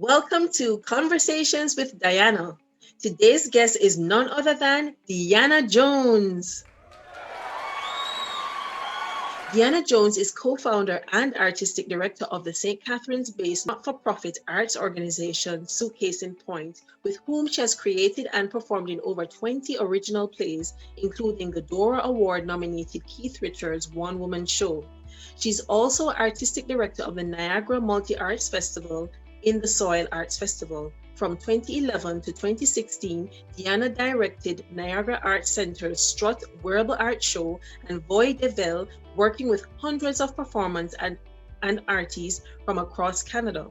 Welcome to Conversations with Diana. Today's guest is none other than Deanna Jones. Deanna Jones is co-founder and artistic director of the St. Catharines-based not-for-profit arts organization Suitcase Point, with whom she has created and performed in over 20 original plays, including the Dora Award-nominated Keith Richards' one-woman show. She's also artistic director of the Niagara Multi-Arts Festival in the Soil Arts Festival. From 2011 to 2016, Deanna directed Niagara Arts Center's STRUTT Wearable Art Show and Voix de Ville, working with hundreds of performers and artists from across Canada.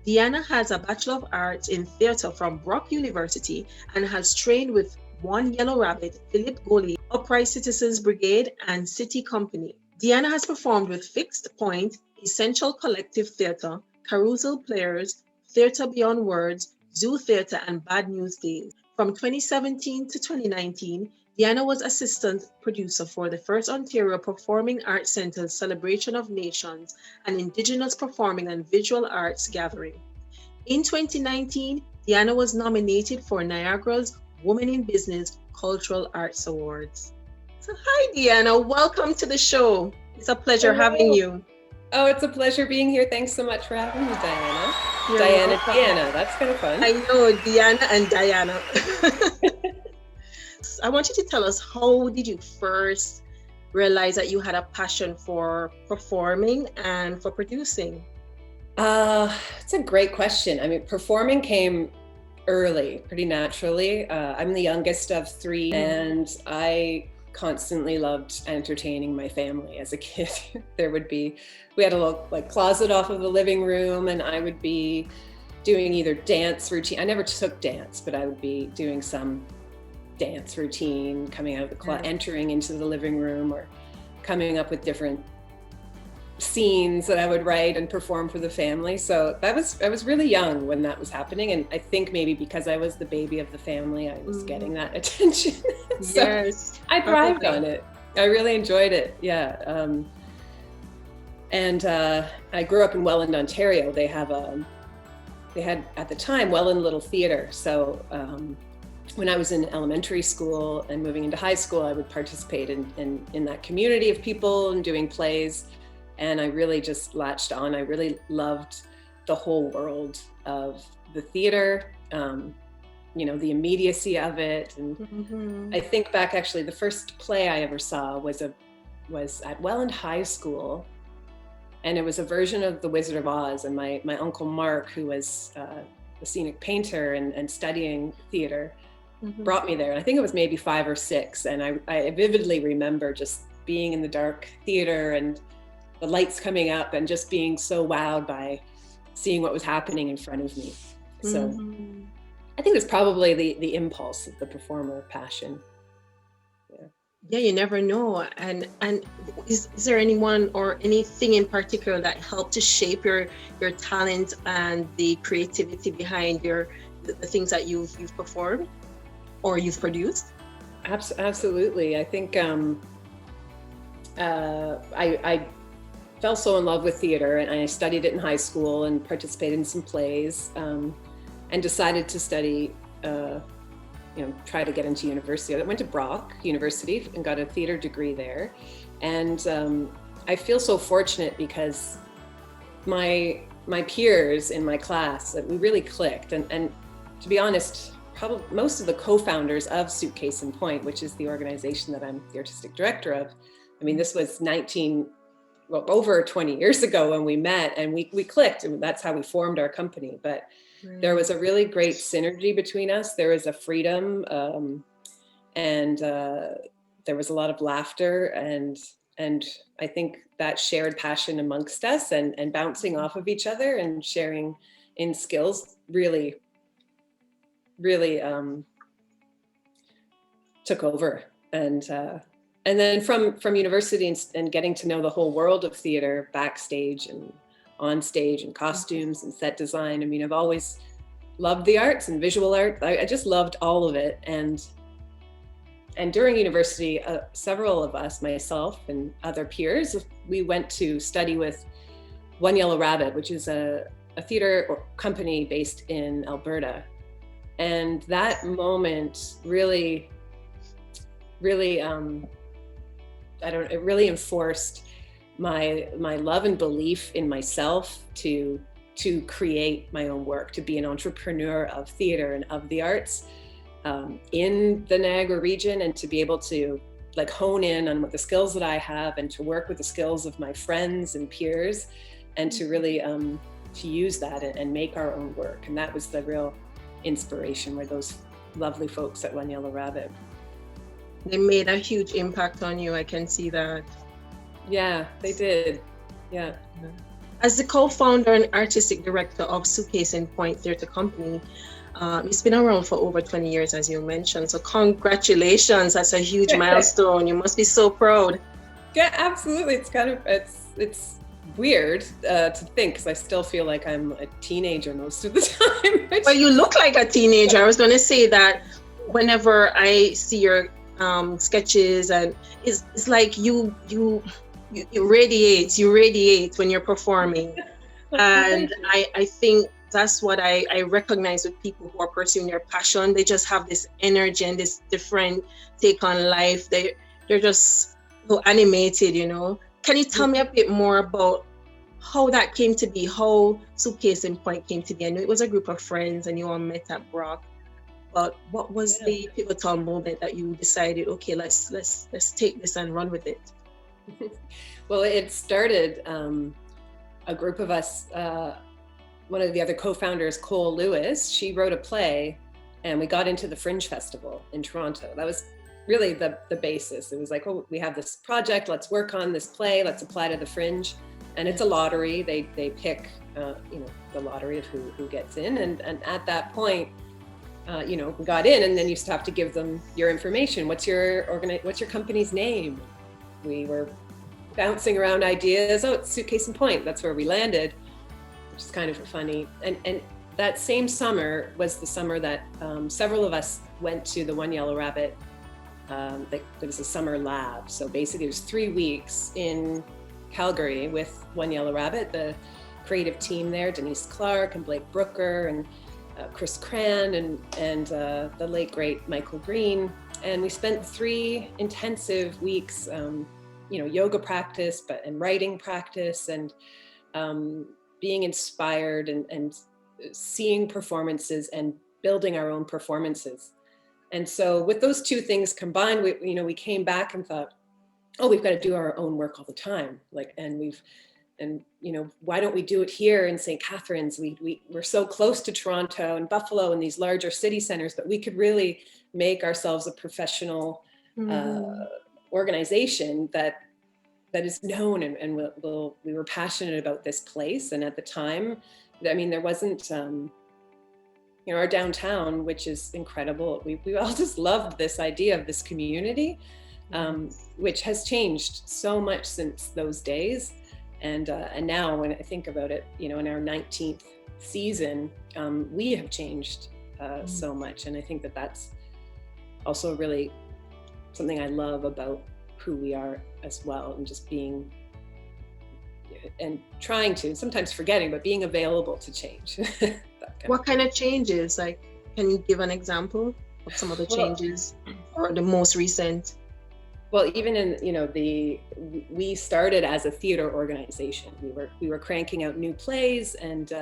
Deanna has a Bachelor of Arts in Theatre from Brock University and has trained with One Yellow Rabbit, Philippe Gaulier, Upright Citizens Brigade, and SITI Company. Deanna has performed with FIXT Point, Essential Collective Theatre, Carousel Players, Theatre Beyond Words, Zoo Theatre, and Bad News Days. From 2017 to 2019, Deanna was assistant producer for the FirstOntario Performing Arts Centre's Celebration of Nations, an Indigenous performing and visual arts gathering. In 2019, Deanna was nominated for Niagara's Women in Business Cultural Arts Awards. So hi, Deanna. Welcome to the show. It's a pleasure having you. Oh, it's a pleasure being here. Thanks so much for having me, Diana. You're Diana, welcome. Deanna, that's kind of fun. I know, Deanna and Diana. I want you to tell us, how did you first realize that you had a passion for performing and for producing? It's a great question. I mean, performing came early, pretty naturally. I'm the youngest of three, and I constantly loved entertaining my family as a kid. We had a little closet off of the living room, and I would be doing either dance routine. I never took dance, but I would be doing some dance routine, coming out of the closet, entering into the living room, or coming up with different scenes that I would write and perform for the family. So I was really young when that was happening, and I think maybe because I was the baby of the family, I was getting that attention. So Yes, I thrived on it. I really enjoyed it. Yeah. And I grew up in Welland, Ontario. They had at the time Welland Little Theatre. So when I was in elementary school and moving into high school, I would participate in that community of people and doing plays. And I really just latched on. I really loved the whole world of the theater, the immediacy of it. And I think back, actually, the first play I ever saw was at Welland High School. And it was a version of The Wizard of Oz. And my uncle Mark, who was a scenic painter and studying theater, brought me there. And I think it was maybe 5 or 6. And I vividly remember just being in the dark theater and the lights coming up and just being so wowed by seeing what was happening in front of me. So I think it's probably the impulse of the performer passion. Yeah, you never know. And is there anyone or anything in particular that helped to shape your talent and the creativity behind the things that you've performed or you've produced? Absolutely. I think I fell so in love with theater, and I studied it in high school and participated in some plays, and decided to study, try to get into university. I went to Brock University and got a theater degree there. And I feel so fortunate because my peers in my class, we really clicked. And to be honest, probably most of the co-founders of Suitcase Point, which is the organization that I'm the artistic director of, I mean, this was over 20 years ago when we met, and we clicked, and that's how we formed our company. But there was a really great synergy between us. There was a freedom, and there was a lot of laughter, and I think that shared passion amongst us and bouncing off of each other and sharing in skills really took over. And then from university and getting to know the whole world of theater, backstage and on stage and costumes and set design. I mean, I've always loved the arts and visual art. I just loved all of it. And during university, several of us, myself and other peers, we went to study with One Yellow Rabbit, which is a a theater company based in Alberta. And that moment really, really, it really enforced my love and belief in myself to create my own work, to be an entrepreneur of theater and of the arts in the Niagara region, and to be able to like hone in on what the skills that I have and to work with the skills of my friends and peers, and to really to use that and make our own work. And that was the real inspiration, were those lovely folks at One Yellow Rabbit. They made a huge impact on you. I can see that. Yeah, they did. Yeah. As the co-founder and artistic director of Suitcase Point Theatre Company, it's been around for over 20 years, as you mentioned. So congratulations, that's a huge milestone. You must be so proud. Yeah, absolutely. It's kind of, it's weird to think, because I still feel like I'm a teenager most of the time. Well, you look like a teenager. I was going to say that whenever I see your sketches, and it's like you radiate when you're performing. And I think that's what I recognize with people who are pursuing their passion. They just have this energy and this different take on life. They're just so animated, you know. Can you tell me a bit more about how that came to be, how Suitcase Point came to be? I know it was a group of friends and you all met at Brock, but what was the pivotal moment that you decided, okay, let's take this and run with it? Well, it started, a group of us, one of the other co-founders, Cole Lewis, she wrote a play and we got into the Fringe Festival in Toronto. That was really the basis. It was like, oh, we have this project, let's work on this play, let's apply to the Fringe. And it's a lottery. They pick, the lottery of who gets in. And at that point, we got in, and then you still have to give them your information. What's your company's name? We were bouncing around ideas. Oh, it's Suitcase Point. That's where we landed, which is kind of funny. And that same summer was the summer that several of us went to the One Yellow Rabbit. There was a summer lab. So basically it was 3 weeks in Calgary with One Yellow Rabbit, the creative team there, Denise Clark and Blake Brooker and Chris Cran and the late great Michael Green. And we spent 3 intensive weeks, yoga practice, and writing practice, and being inspired and seeing performances and building our own performances. And so with those 2 things combined, we came back and thought, oh, we've got to do our own work all the time. Why don't we do it here in St. Catharines? We're so close to Toronto and Buffalo and these larger city centers, but we could really make ourselves a professional organization that is known, and we were passionate about this place. And at the time, I mean, there wasn't, our downtown, which is incredible. We all just loved this idea of this community, which has changed so much since those days. And now when I think about it, in our 19th season, we have changed so much. And I think that that's also really something I love about who we are as well, and just being and trying to, sometimes forgetting, but being available to change. What kind of changes? Like, can you give an example of some of the changes or the most recent? Well, even in, we started as a theater organization. We were cranking out new plays and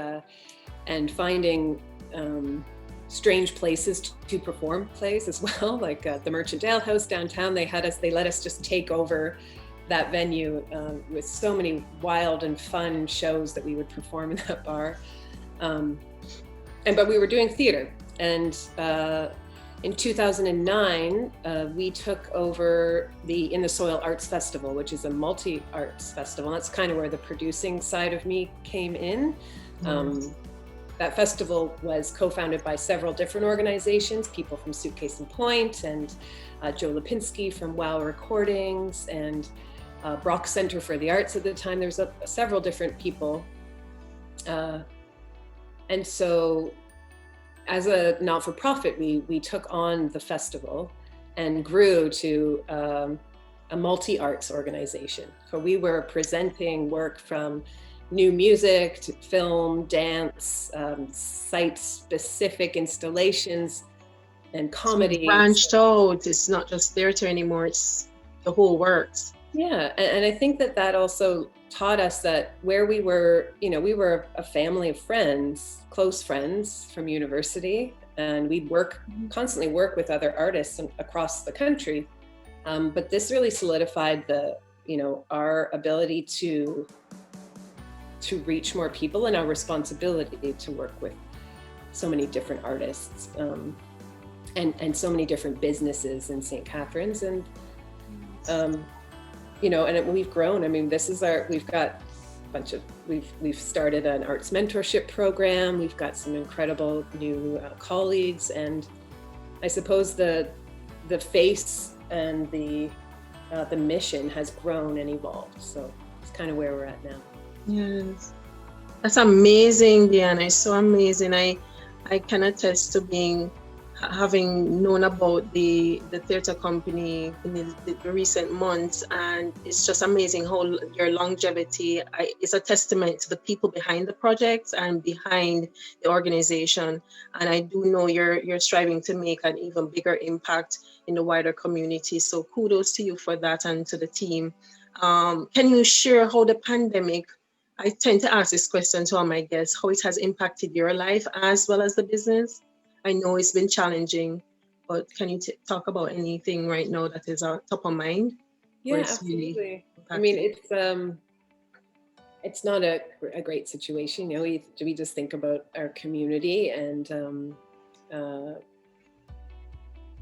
finding strange places to perform plays as well. Like the Merchant Ale House downtown, they let us just take over that venue with so many wild and fun shows that we would perform in that bar. But we were doing theater. And in 2009, we took over the In the Soil Arts Festival, which is a multi-arts festival. That's kind of where the producing side of me came in. That festival was co-founded by several different organizations, people from Suitcase Point and Joe Lipinski from WOW Recordings and Brock Center for the Arts at the time. There's several different people. And so as a not-for-profit, we took on the festival and grew to a multi-arts organization. So we were presenting work from new music to film, dance, site-specific installations, and comedy. Branched out. It's not just theater anymore. It's the whole works. Yeah, and I think that also taught us that where we were, we were a family of friends, close friends from university, and we'd constantly work with other artists across the country. But this really solidified our ability to reach more people and our responsibility to work with so many different artists and so many different businesses in St. Catharines. And we've grown. I mean, we've got a bunch of, we've started an arts mentorship program. We've got some incredible new colleagues, and I suppose the face and the mission has grown and evolved. So it's kind of where we're at now. Yes, that's amazing, Deanna. It's so amazing. I can attest to having known about the theatre company in the recent months, and it's just amazing how your longevity is a testament to the people behind the project and behind the organization. And I do know you're striving to make an even bigger impact in the wider community. So kudos to you for that and to the team. Can you share how the pandemic, I tend to ask this question to all my guests, how it has impacted your life as well as the business? I know it's been challenging, but can you talk about anything right now that is top of mind? Yeah, absolutely. I mean, it's not a great situation. We just think about our community, and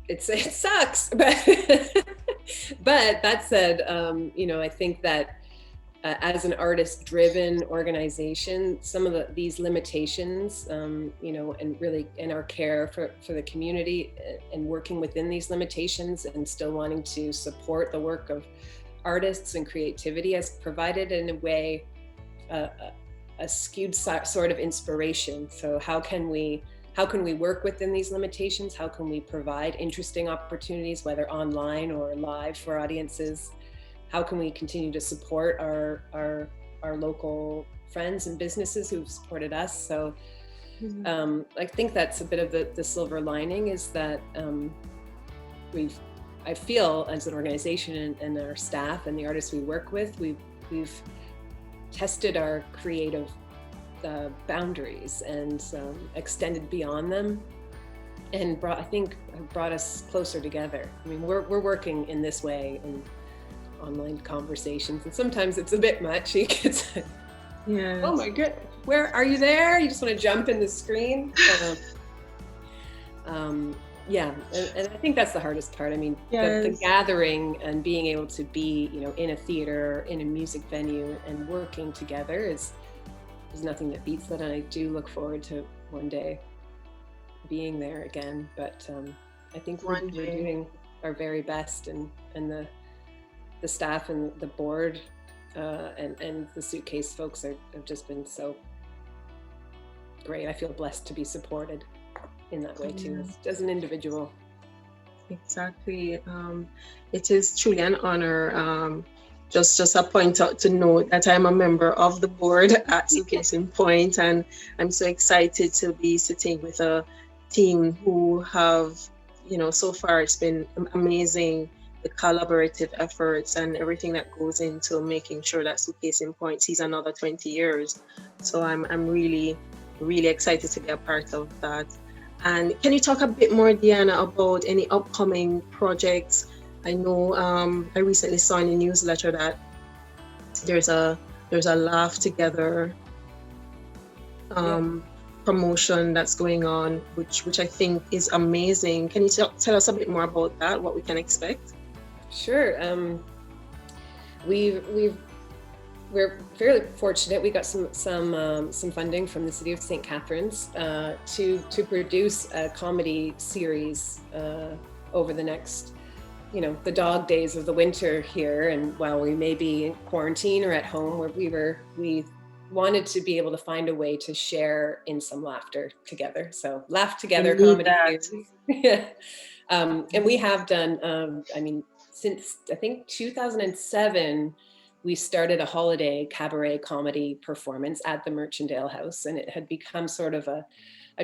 it sucks. But that said, I think that as an artist-driven organization, some of these limitations, and really in our care for the community and working within these limitations and still wanting to support the work of artists and creativity has provided, in a way, a skewed sort of inspiration. So how can we work within these limitations? How can we provide interesting opportunities, whether online or live, for audiences? How can we continue to support our local friends and businesses who've supported us? So I think that's a bit of the silver lining, is that I feel as an organization and our staff and the artists we work with, we've tested our creative boundaries and extended beyond them, and brought us closer together. I mean, we're working in this way in online conversations, and sometimes it's a bit much. You get to, yes. Oh my god, where are you there? You just want to jump in the screen. Yeah, and I think that's the hardest part. I mean, yes. the gathering and being able to be, in a theater, in a music venue, and working together is nothing that beats that. And I do look forward to one day being there again. But I think we're doing our very best, and the staff and the board and the Suitcase folks have just been so great. I feel blessed to be supported in that way too, as an individual. Exactly. It is truly an honor. Just a point out to note that I'm a member of the board at Suitcase Point, and I'm so excited to be sitting with a team who have, so far it's been amazing, the collaborative efforts and everything that goes into making sure that Suitcase Point sees another 20 years. So I'm really, really excited to be a part of that. And can you talk a bit more, Deanna, about any upcoming projects? I know I recently saw in the newsletter that there's a Laugh Together promotion that's going on, which I think is amazing. Can you tell us a bit more about that, what we can expect? Sure. We're fairly fortunate. We got some funding from the city of St. Catharines to produce a comedy series over the next, the dog days of the winter here. And while we may be in quarantine or at home, where we wanted to be able to find a way to share in some laughter together. So Laugh Together comedy series. Yeah. And we have done, since I think 2007, we started a holiday cabaret comedy performance at the Merchandale House, and it had become sort of a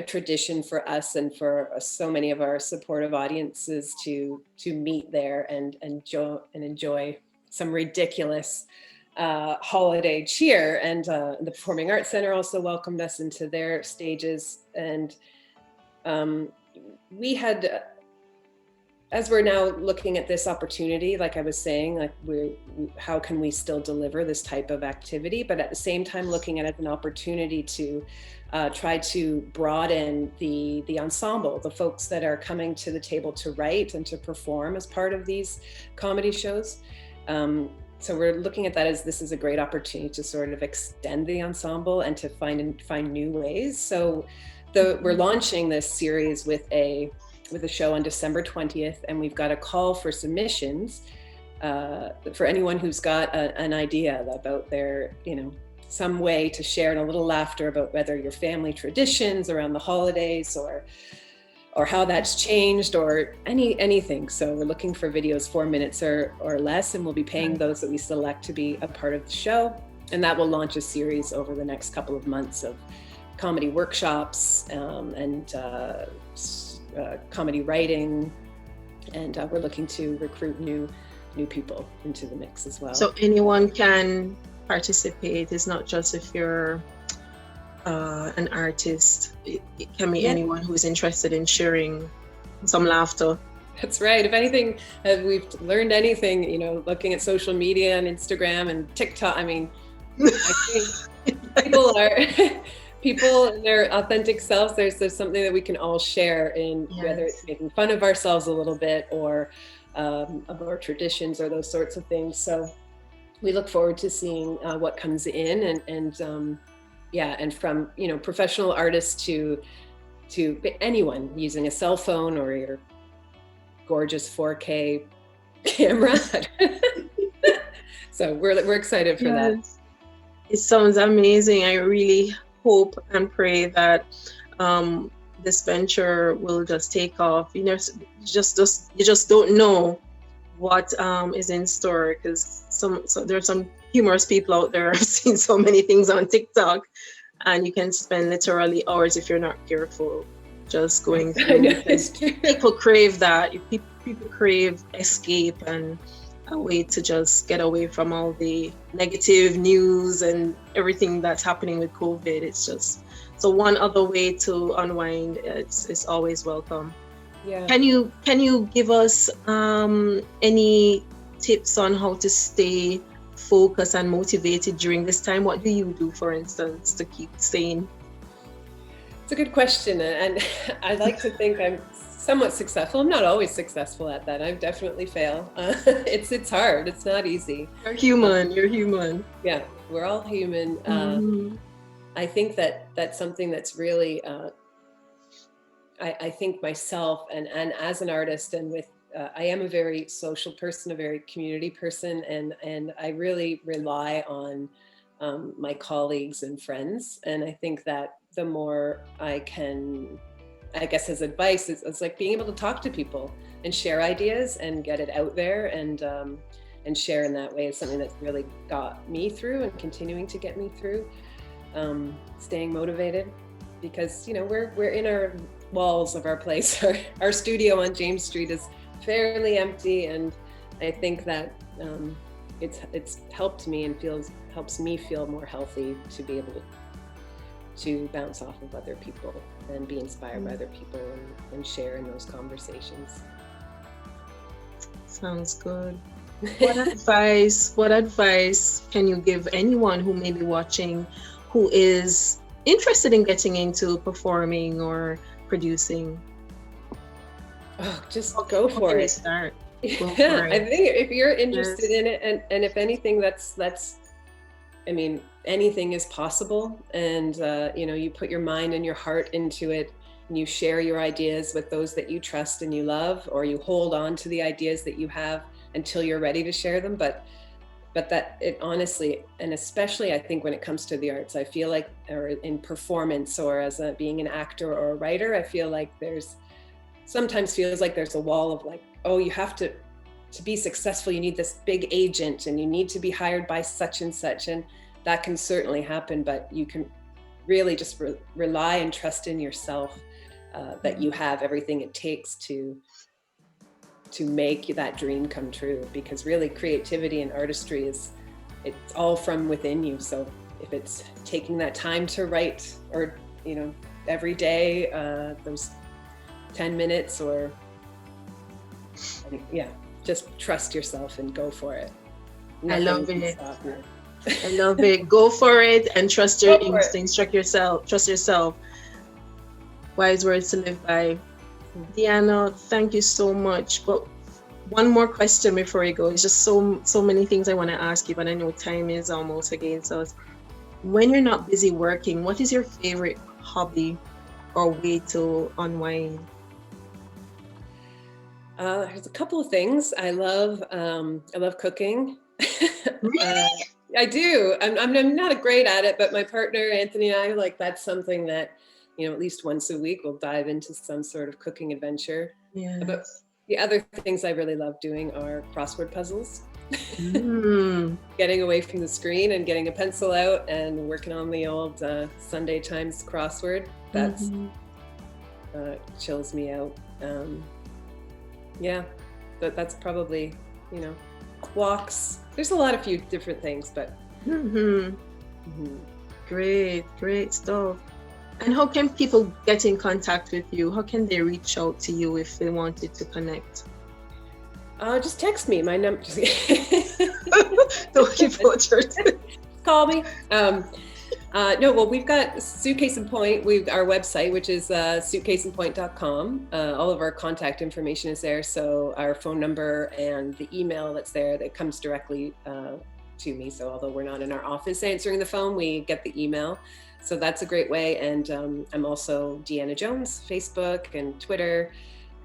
tradition for us and for so many of our supportive audiences to meet there and enjoy some ridiculous holiday cheer. And the Performing Arts Center also welcomed us into their stages. And we had, as we're now looking at this opportunity, like I was saying, like how can we still deliver this type of activity, but at the same time looking at it as an opportunity to try to broaden the ensemble, the folks that are coming to the table to write and to perform as part of these comedy shows. So we're looking at that as this is a great opportunity to sort of extend the ensemble and to find new ways. So we're launching this series with a show on December 20th, and we've got a call for submissions for anyone who's got an idea about their, some way to share and a little laughter about whether your family traditions around the holidays or how that's changed or anything. So we're looking for videos 4 minutes or less, and we'll be paying those that we select to be a part of the show. And that will launch a series over the next couple of months of comedy workshops and comedy writing. And we're looking to recruit new people into the mix as well. So anyone can participate. It's not just if you're an artist. It can be anyone who's interested in sharing some laughter. That's right. If anything, if we've learned anything, looking at social media and Instagram and TikTok, I mean, I think people in their authentic selves, there's something that we can all share in, whether it's making fun of ourselves a little bit or of our traditions or those sorts of things. So we look forward to seeing what comes in and from professional artists to anyone using a cell phone or your gorgeous 4K camera. So we're excited for that. It sounds amazing. I really hope and pray that this venture will just take off. You just don't know what is in store, because there's some humorous people out there. I've seen so many things on TikTok, and you can spend literally hours if you're not careful just going through. People crave that. People crave escape and a way to just get away from all the negative news and everything that's happening with COVID. It's just one other way to unwind. It's always welcome. Yeah. Can you give us any tips on how to stay focused and motivated during this time? What do you do, for instance, to keep sane? It's a good question, and I like to think I'm somewhat successful. I'm not always successful at that. I definitely fail. It's hard. It's not easy. You're human. Yeah, we're all human. I think that's something that's really, I think myself and as an artist and with, I am a very social person, a very community person, and I really rely on my colleagues and friends. And I think that the more I can, I guess as advice, it's like being able to talk to people and share ideas and get it out there and share in that way is something that's really got me through and continuing to get me through. Staying motivated, because we're in our walls of our place. Our studio on James Street is fairly empty, and I think that it's helped me and helps me feel more healthy to be able to bounce off of other people and be inspired by other people and share in those conversations. Sounds good. What advice can you give anyone who may be watching who is interested in getting into performing or producing? Just go for it. Start. I think if you're interested in it, and if anything, anything is possible, and you put your mind and your heart into it, and you share your ideas with those that you trust and you love, or you hold on to the ideas that you have until you're ready to share them. But that it honestly, and especially I think when it comes to the arts, I feel like, or in performance, or as being an actor or a writer, I feel like sometimes feels like there's a wall of like, oh, you have to to be successful, you need this big agent and you need to be hired by such and such. And that can certainly happen, but you can really just rely and trust in yourself, that you have everything it takes to make that dream come true. Because really creativity and artistry it's all from within you. So if it's taking that time to write, or, you know, every day, those 10 minutes, or yeah, just trust yourself and go for it. I love it. I love it. Go for it and trust your instincts. Trust yourself. Wise words to live by. Deanna, thank you so much. But one more question before you go. It's just so many things I want to ask you, but I know time is almost against us. When you're not busy working, what is your favorite hobby or way to unwind? There's a couple of things. I love cooking. I do. I'm not great at it, but my partner Anthony and I, like, that's something that, you know, at least once a week we'll dive into some sort of cooking adventure. Yeah. But the other things I really love doing are crossword puzzles. Getting away from the screen and getting a pencil out and working on the old Sunday Times crossword. That's chills me out. Yeah, but that's probably, you know, walks. There's a few different things, but. Great stuff. And how can people get in contact with you? How can they reach out to you if they wanted to connect? Just text me. My number. Don't keep it. Call me. No, well, we've got Suitcase and Point. Our website, which is suitcaseandpoint.com. All of our contact information is there. So our phone number and the email that's there, that comes directly to me. So although we're not in our office answering the phone, we get the email. So that's a great way. And I'm also Deanna Jones, Facebook and Twitter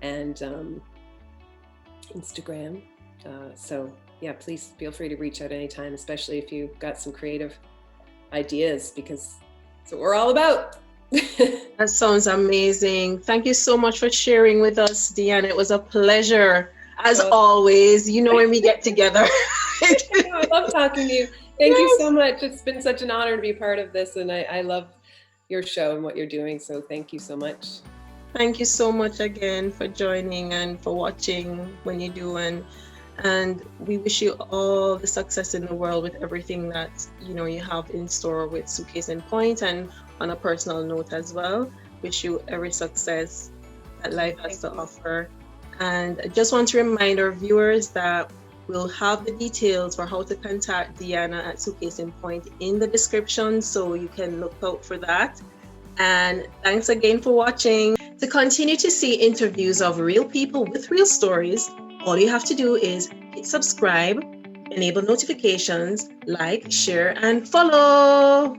and Instagram. So yeah, please feel free to reach out anytime, especially if you've got some creative ideas, because that's what we're all about. That sounds amazing. Thank you so much for sharing with us, Deanna. It was a pleasure, as always, you know, when we get together. I love talking to you. Thank you so much. It's been such an honor to be part of this, and I love your show and what you're doing, so thank you so much. Thank you so much again for joining and for watching when you do, and we wish you all the success in the world with everything that, you know, you have in store with Suitcase and Point, and on a personal note as well, wish you every success that life has to offer. And I just want to remind our viewers that we'll have the details for how to contact Deanna at Suitcase and Point in the description, so you can look out for that. And thanks again for watching. To continue to see interviews of real people with real stories, all you have to do is hit subscribe, enable notifications, like, share, and follow.